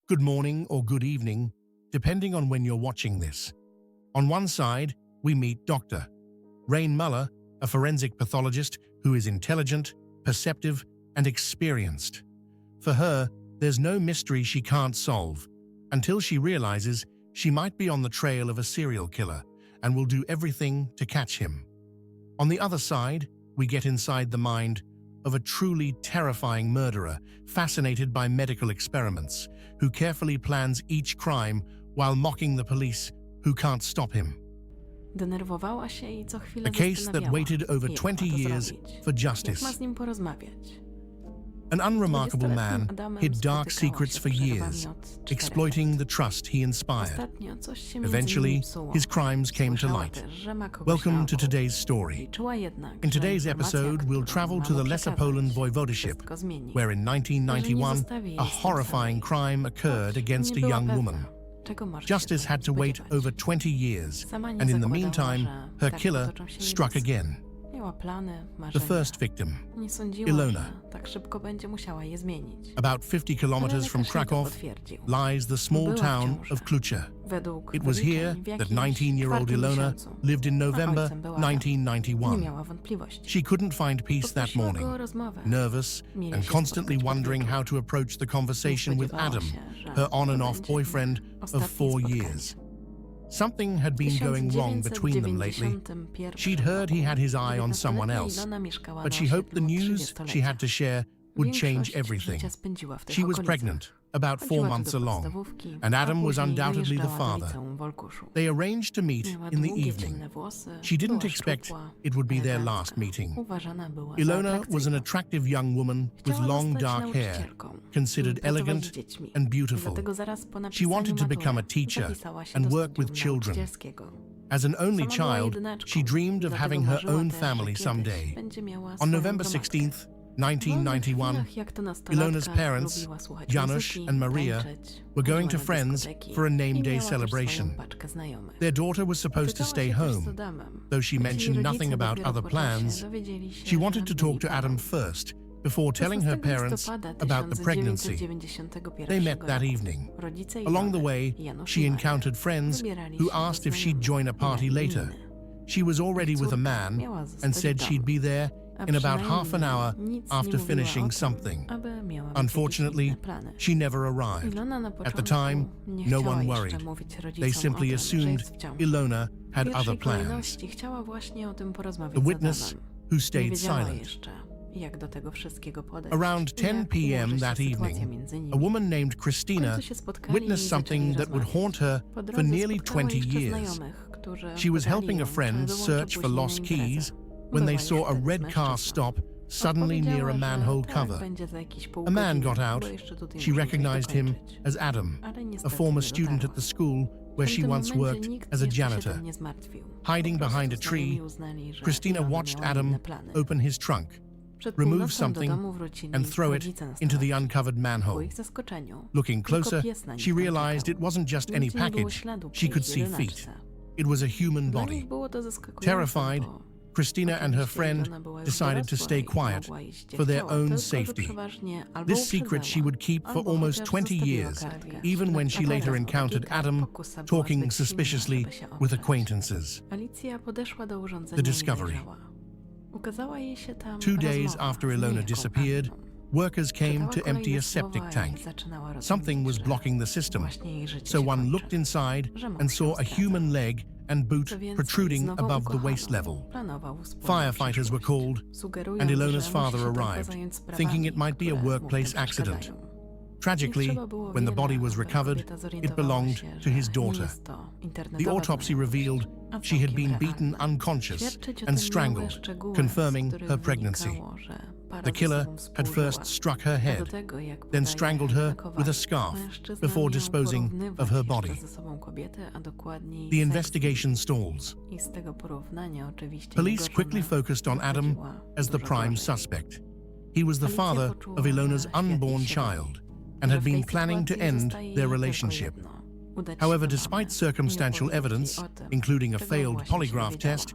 good morning or good evening, depending on when you're watching this. On one side, we meet Dr. Rain Muller, a forensic pathologist who is intelligent, perceptive, and experienced. For her, there's no mystery she can't solve, until she realizes she might be on the trail of a serial killer and will do everything to catch him. On the other side, we get inside the mind of a truly terrifying murderer fascinated by medical experiments, who carefully plans each crime while mocking the police who can't stop him. Denerwowała się i co chwilę A case that zastanawiała, waited over jak 20 ma to years zrobić, for jak ma justice. z nim porozmawiać. An unremarkable man 20-letnim Adamem hid dark spotykała secrets się for z przerwami years, od 4 exploiting lat. the trust he inspired. Ostatnio coś się między Eventually, nimi psuło. his crimes came to Słyszała light. też, że ma kogoś Welcome na to oku. today's story. Liczyła jednak, In że today's informacja, episode, we'll którą travel ma to mu the Lesser przekazać, Poland Voivodeship, wszystko zmieni. where in Jeżeli nie 1991, zostawi jej a z tym horrifying samej, crime occurred choć against nie a była young pewna, woman. czego może się Justice had to wait spodziewać. over 20 years, Sama nie and in the zakładała, meantime, że her tak killer potoczą się jej struck losy. again. Miała plany, The marzenia. first victim, Nie sądziła, Ilona. że tak szybko będzie musiała je zmienić. about 50 kilometers from lekarz jej to Krakow, potwierdził. lies the small Była w town ciąży. of Klucze. Według It was wyliczeń here w that jakimś 19-year-old czwartym Ilona miesiącu, lived in a November ojcem był Adam. Nie 1991. miała wątpliwości. She couldn't find peace that Poprosiła morning, go o rozmowę. nervous Mieli and się constantly spotkać pod wondering wieczór. how to approach the conversation with Spodziewała Adam, się, że her on and to off będzie boyfriend of ostatnie 4 spotkanie. years. Something had been going wrong between them lately. She'd heard he had his eye on someone else, but she hoped the news she had to share would change everything. She was pregnant, about 4 months along, and Adam was undoubtedly the father. They arranged to meet in the evening. She didn't expect it would be their last meeting. Ilona was an attractive young woman with long dark hair, considered elegant and beautiful. She wanted to become a teacher and work with children. As an only child, she dreamed of having her own family someday. On November 16th, 1991, Ilona's parents, Janusz and Maria, were going to friends for a name day celebration. Their daughter was supposed to stay home. Though she mentioned nothing about other plans, she wanted to talk to Adam first before telling her parents about the pregnancy. They met that evening. Along the way, she encountered friends who asked if she'd join a party later. She was already with a man and said she'd be there in about half an hour after finishing something. Unfortunately, she never arrived. At the time, no one worried. They simply assumed Ilona had other plans. The witness, who stayed silent. Around 10 p.m. that evening, a woman named Christina witnessed something that would haunt her for nearly 20 years. She was helping a friend search for lost keys when they saw a red car stop suddenly near a manhole cover. A man got out. She recognized him as Adam, a former student at the school where she once worked as a janitor. Hiding behind a tree, Christina watched Adam open his trunk, remove something, and throw it into the uncovered manhole. Looking closer, she realized it wasn't just any package. She could see feet. It was a human body. Terrified, Christina and her friend decided to stay quiet for their own safety. This secret she would keep for almost 20 years, even when she later encountered Adam talking suspiciously with acquaintances. The discovery. 2 days after Ilona disappeared, workers came to empty a septic tank. Something was blocking the system, so one looked inside and saw a human leg and boot protruding above the waist level. Firefighters were called, and Ilona's father arrived, thinking it might be a workplace accident. Tragically, when the body was recovered, it belonged to his daughter. The autopsy revealed she had been beaten unconscious and strangled, confirming her pregnancy. The killer had first struck her head, then strangled her with a scarf before disposing of her body. The investigation stalls. Police quickly focused on Adam as the prime suspect. He was the father of Ilona's unborn child and had been planning to end their relationship. However, despite circumstantial evidence, including a failed polygraph test,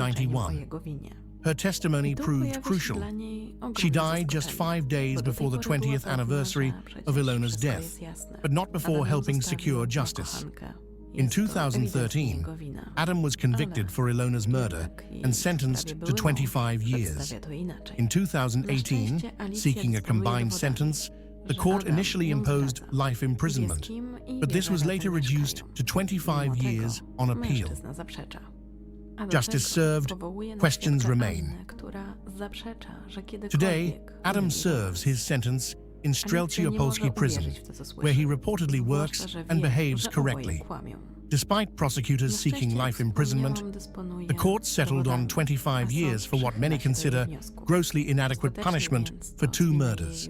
1991. jego winie. Her testimony I tu proved pojawia się crucial. dla niej ogromne She died just zaskoczenie, 5 days bo do before tej the pory była 20th pewna, anniversary że of przecież Ilona's wszystko death, jest jasne. but not before Adam ją helping zostawił secure na justice. kochankę. In Jest to 2013, ewidentnie jego wina. Adam was convicted Ale for Ilona's murder jednak jej and sprawie sentenced to były 25 mąż years. przedstawia to inaczej. In Na 2018, szczęście Alicja seeking a dysponuje combined dowodami. sentence, The court initially imposed life imprisonment, but this was later reduced to 25 years on appeal. Justice served, questions remain. Today, Adam serves his sentence in Strelci Opolski prison, where he reportedly works and behaves correctly. Despite prosecutors seeking life imprisonment, the court settled on 25 years for what many consider grossly inadequate punishment for 2 murders.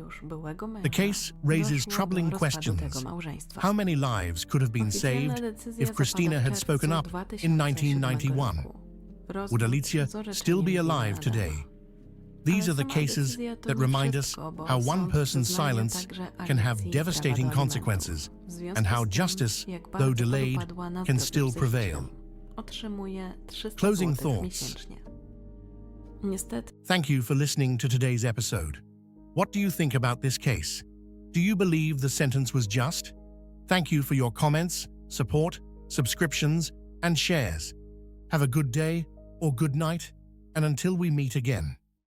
The case raises troubling questions. How many lives could have been saved if Christina had spoken up in 1991? Would Alicja still be alive today? These are the cases that remind us how one person's silence can have devastating consequences, and how justice, though delayed, can still prevail. Closing thoughts. Thank you for listening to today's episode. What do you think about this case? Do you believe the sentence was just? Thank you for your comments, support, subscriptions, and shares. Have a good day or good night, and until we meet again.